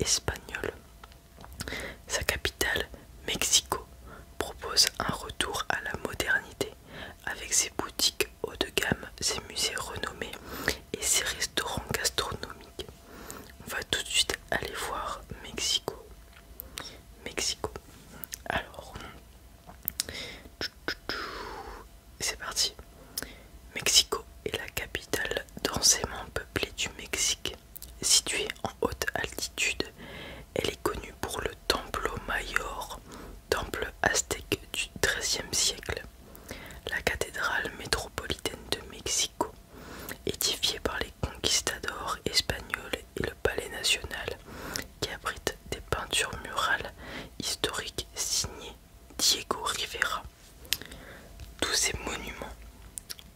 espagnole. Sa capitale, Mexico, propose un retour à la modernité avec ses boutiques haut de gamme, ses musées renommés et ses restaurants gastronomiques. On va tout de suite aller voir Mexico. Mexico. Alors, c'est parti. Mexico est la capitale densément peuplée du Mexique. Située en haute altitude, elle est connue pour le Templo Mayor, temple aztèque du XIIIe siècle. La cathédrale métropolitaine de Mexico, édifiée par les conquistadors espagnols, et le palais national, qui abrite des peintures murales historiques signées Diego Rivera. Tous ces monuments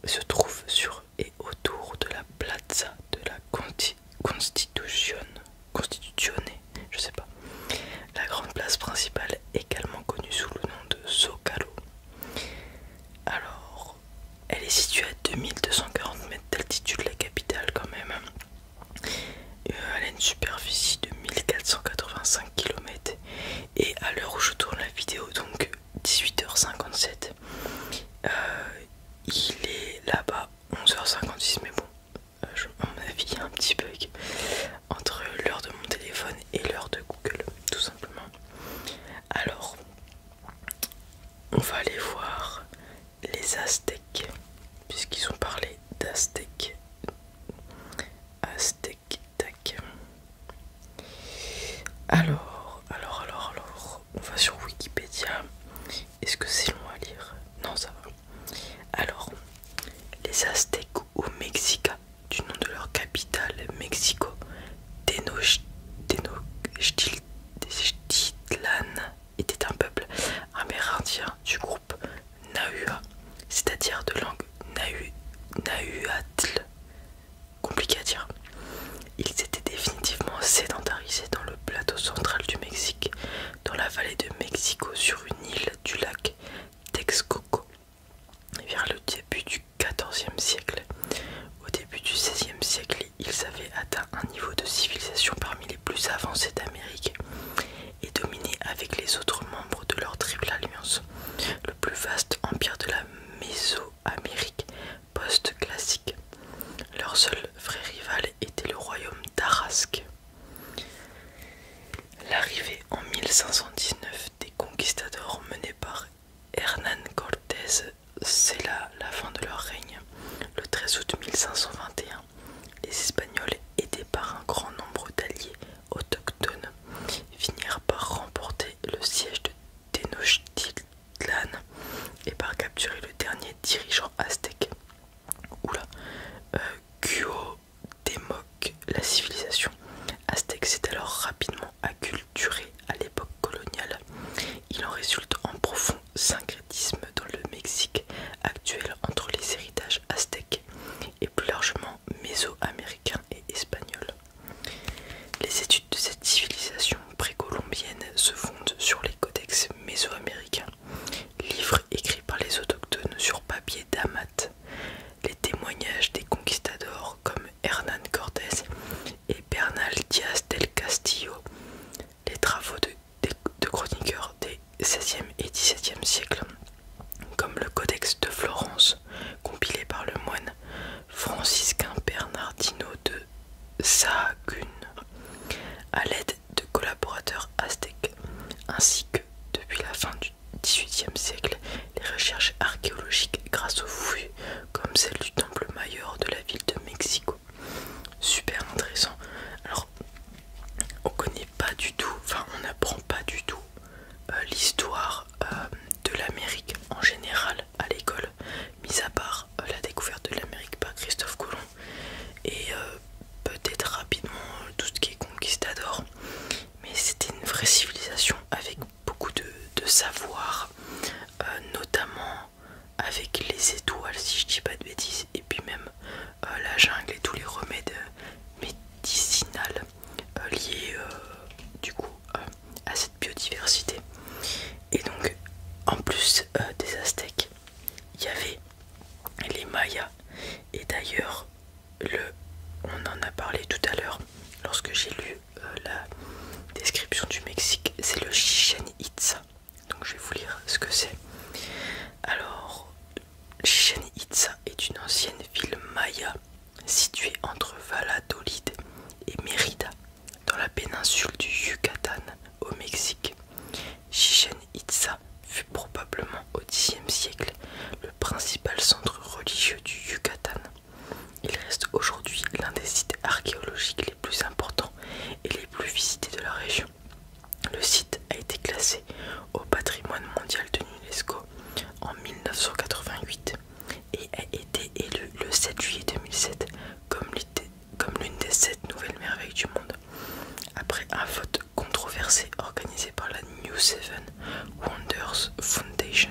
se trouvent sur et autour de la Plaza de la Constituzione, je sais pas. La grande place principale, également connue sous le nom de Zócalo. Alors, elle est située à 2240 mètres d'altitude, la capitale quand même. Elle a une superficie de 1485 km. Et à l'heure où je tourne la vidéo, donc 18h57, il est là-bas 11h56, mais bon, à mon avis, il y a un petit bug entre l'heure de mon téléphone et l'heure de Google, tout simplement. Alors, on va aller voir les Aztèques, puisqu'ils ont parlé d'Aztèques. Aztèques, tac. Alors, on va sur Wikipédia. Est-ce que c'est long à lire? Non, ça va. Alors, les Aztèques ou Mexica, du nom de leur capitale, Mexico, Tenochtitlan, était un peuple amérindien du groupe Nahua, c'est-à-dire de langue nahuatl, compliqué à dire. Ils étaient définitivement sédentarisés dans le plateau central du Mexique, dans la vallée de Mexico, sur une île du lac Texcoco, vers le début du XIVe siècle. Au début du XVIe siècle, ils avaient atteint un niveau de civilisation parmi les plus avancés d'Amérique et dominaient avec les autres membres de leur triple alliance le plus vaste empire de la Mésoamérique post-classique. Leur seul vrai rival était le royaume Tarasque. L'arrivée en 1519 des conquistadors menés par Hernán Cortés scella la fin de leur règne. Le 13 août 1521, les Espagnols, aidés par un grand nombre d'alliés autochtones, finirent par remporter le siège de Tenochtitlan et par capturer le dernier dirigeant aztèque. Cuauhtémoc. La civilisation aztèque s'est alors rapidement acculturée à l'époque coloniale. Il en résulte un profond syncrétisme dans le Mexique actuel entre les héritages aztèques et plus largement mésoaméricains et espagnols. Les études de cette civilisation précolombienne se fondent sur les codex mésoaméricains, livres écrits par les autochtones sur papier d'amat, les témoignages des conquistadors comme Hernán Cortés et Bernal Díaz del Castillo, les travaux de chroniqueurs des XVIe et XVIIe siècles, comme le Codex de Florence, compilé par le moine franciscain Bernardino de Sahagún, à l'aide de collaborateurs aztèques, ainsi que, depuis la fin du XVIIIe siècle, les recherches archéologiques grâce aux fouilles comme celle du Temple Mayor de la ville de Mexico. Super intéressant. Alors, on connaît pas du tout, enfin on n'apprend pas du tout l'histoire de l'Amérique en général à l'école, mis à part la découverte de l'Amérique par Christophe Colomb et peut-être rapidement tout ce qui est conquistador. Mais c'était une vraie civilisation avec beaucoup de savoir, notamment avec les étoiles si je dis pas de bêtises, et puis même la jungle et tous les remèdes médicinales liés du coup à cette biodiversité. Et donc en plus des Aztèques, il y avait les Mayas, et d'ailleurs on en a parlé tout à l'heure lorsque j'ai lu civilisation du Mexique, c'est le Chichén Itzá. Donc je vais vous lire ce que c'est. Alors, Chichén Itzá est une ancienne ville maya située entre Valladolid et Mérida, dans la péninsule du Yucatan au Mexique. Chichén Itzá fut probablement au Xe siècle le principal centre religieux du Yucatan. Il reste aujourd'hui l'un des sites archéologiques les plus importants et les plus visités de la région. Le site a été classé au patrimoine mondial de l'UNESCO en 1988 et a été élu le 7 juillet 2007 comme l'une des 7 nouvelles merveilles du monde, après un vote controversé organisé par la New Seven Wonders Foundation.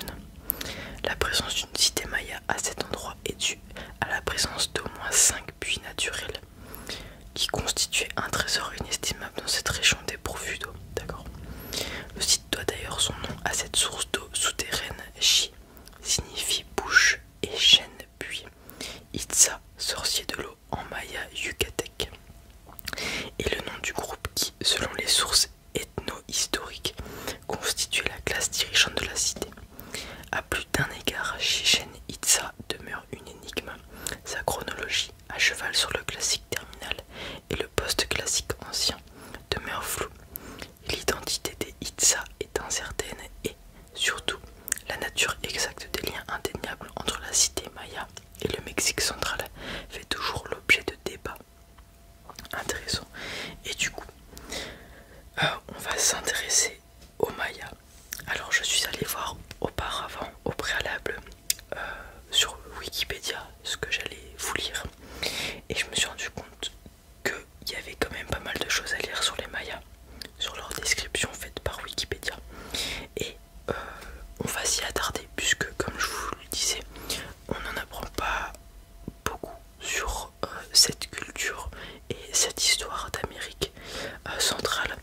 La présence d'une cité maya à cet endroit est due à la présence d'au moins 5 puits naturels qui constituaient un trésor inestimable dans cette région dépourvue d'eau. D'accord. Le site doit d'ailleurs son nom à cette source d'eau souterraine. Chi signifie bouche et chêne puits. Itza, sorcier de l'eau en maya yucatèque. Et le nom du groupe qui, selon les sources ethno-historiques, constituait la classe dirigeante de la cité. À plus d'un égard, Chichén Itzá demeure une énigme. Sa chronologie, à cheval sur le classique terminal et le post-classique ancien, demeure floue. L'identité des Itzá est incertaine et, surtout, la nature exacte des liens indéniables entre la cité maya et le Mexique central fait toujours l'objet de débats. Intéressant. Et du coup, on va s'intéresser aux Mayas. Alors je suis allé voir auparavant, au préalable, sur Wikipédia, ce que j'allais vous lire. Et je me suis rendu compte qu'il y avait quand même pas mal de choses à lire sur les Mayas, sur leur description faite par Wikipédia. Et on va s'y attarder, puisque comme je vous le disais, on n'en apprend pas beaucoup sur cette culture et cette histoire d'Amérique centrale.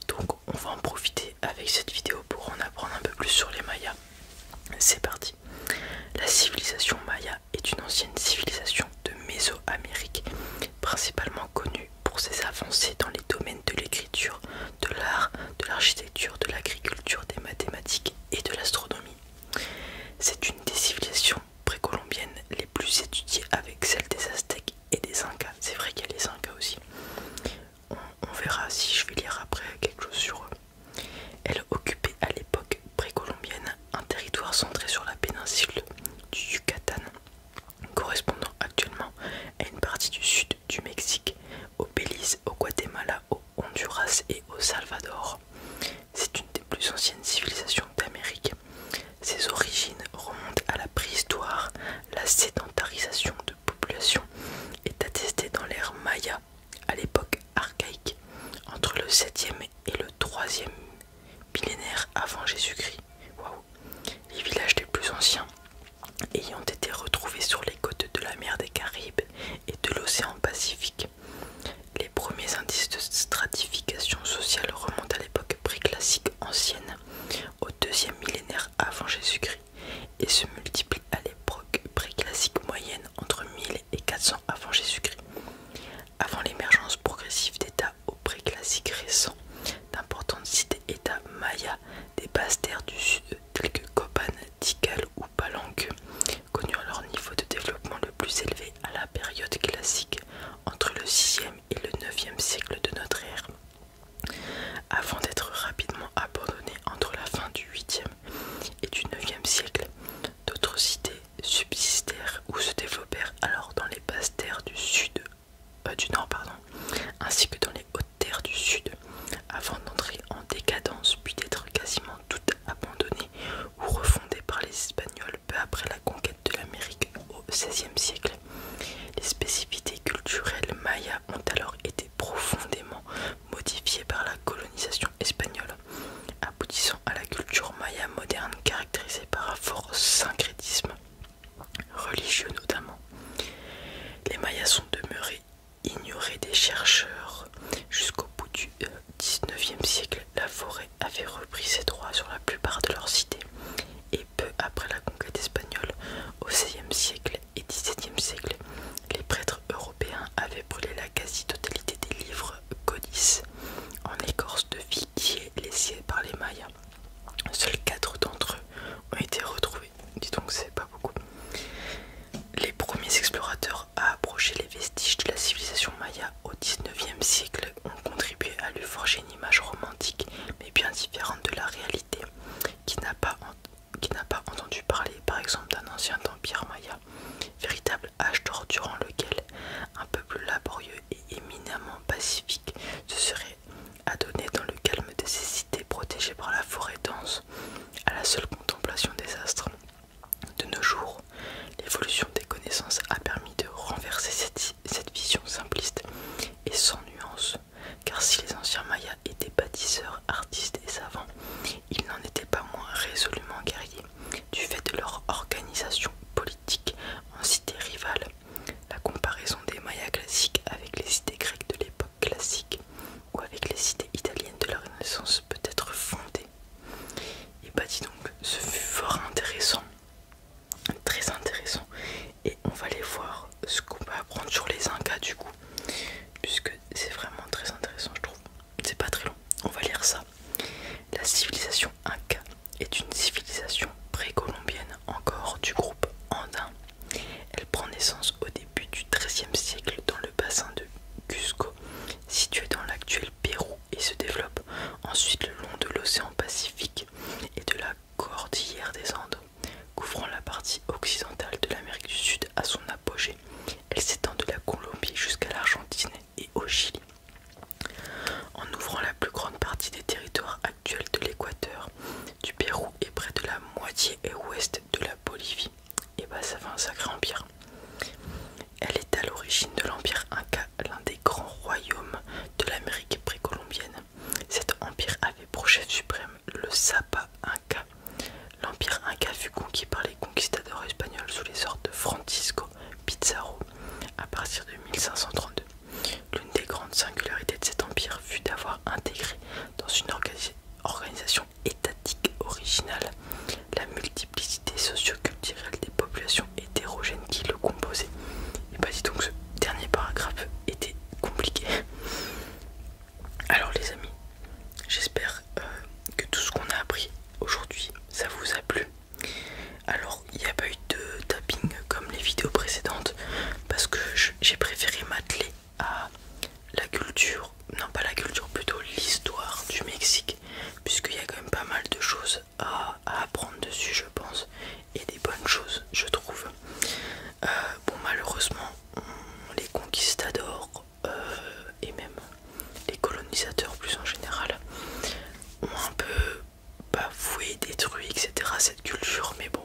Donc on va en profiter avec cette vidéo pour en apprendre un peu plus sur les Mayas. C'est parti. La civilisation maya est une ancienne civilisation de Mésoamérique, principalement connue pour ses avancées dans les domaines de l'écriture, de l'art, de l'architecture, de l'agriculture, des mathématiques et de l'astronomie. C'est une des civilisations précolombiennes les plus étudiées avec celle des Aztèques et des Incas. C'est vrai qu'il y a les Incas aussi. On verra si je vais lire après quelque chose sur eux. Elle occupait à l'époque précolombienne un territoire centré sur la péninsule du Yucatan, correspondant actuellement à une partie du sud du Mexique, au Belize, au Guatemala, au Honduras et au Salvador. C'est une des plus anciennes civilisations d'Amérique. Ses origines remontent à la préhistoire. La sédentarisation de population est attestée dans l'ère Maya, à l'époque archaïque, entre le 7e et le 3e millénaire avant Jésus-Christ. Waouh. Les villages les plus anciens ayant été retrouvés sur les côtes de la mer des Caraïbes et de l'océan Pacifique. Les premiers indices de stratification sociale remontent à l'époque préclassique ancienne, au 2e millénaire avant Jésus-Christ, et se multiplient à l'époque préclassique moyenne entre 1000 et 400 avant Jésus-Christ. Avant l'émergence progressive d'États au préclassique récent, d'importantes cités-États mayas des basses terres du sud telles que Copan, Tikal ou Palenque connurent leur niveau de développement le plus élevé à la période classique entre le 6e et le 9e siècle de notre ère, avant d'être rapidement abandonnés entre la fin du 8e et du 9e siècle. D'autres cités subsistèrent ou se développèrent alors dans les basses terres du nord, ainsi que dans les hautes terres du sud, avant d'entrer en décadence puis d'être quasiment toutes abandonnées ou refondées par les Espagnols peu après la conquête de l'Amérique au XVIe siècle. Les spécificités culturelles mayas ont alors été profondément modifiées par la colonisation espagnole, aboutissant à la culture maya moderne caractérisée par un fort syncrétisme religieux notamment. Les Mayas sont demeurés ignorés des chercheurs jusqu'au bout du 19e siècle. La forêt avait repris ses droits sur la plupart de leurs cités, et peu après la conquête espagnole au XVIe siècle et XVIIe siècle, les prêtres européens avaient brûlé la quasi-totalité des livres codices en écorce de figuier connaissance peut être fondée. Et bah dis donc, ce fut fort intéressant, très intéressant. Et on va aller voir ce qu'on va apprendre sur les Incas du coup, puisque c'est vraiment très intéressant je trouve. C'est pas très long, on va lire ça. La civilisation Inca est une civilisation précolombienne encore du groupe andin. Elle prend naissance au début du XIIIe siècle dans le bassin de Cusco, situé dans l'actuel Pérou, et se développe ensuite le long de l'océan Pacifique et de la cordillère des Andes, couvrant la partie occidentale de l'Amérique du Sud à son apogée. Elle s'étend de la Colombie jusqu'à l'Argentine et au Chili, en ouvrant la plus grande partie des territoires actuels de l'Équateur, du Pérou et près de la moitié ouest de la Bolivie. Et bah ça fait un sacré empire. Elle est à l'origine de l'empire Inca, l'un des grands royaumes de l'Amérique précolombienne. Cet empire avait pour chef suprême le Sapa Inca. L'empire Inca fut conquis par les conquistadors espagnols sous les ordres de Francisco Pizarro à partir de 1532. L'une des grandes singularités de cet empire fut d'avoir intégré dans une organisation étatique originale la multiplicité socio-culturelle des populations hétérogènes qui le composaient. Et bah dis donc, ce dernier paragraphe était compliqué. Alors les amis, j'espère que tout ce qu'on a appris aujourd'hui, ça vous a plu. Alors il n'y a pas eu de tapping comme les vidéos précédentes, parce que j'ai préféré m'atteler à la culture, non pas la culture, plutôt l'histoire du Mexique, puisqu'il y a quand même pas mal de choses à apprendre dessus je pense, et des bonnes choses je trouve. Bon malheureusement les conquistadors et même les colonisateurs plus en général ont un peu bafoué, détruit etc cette culture, mais bon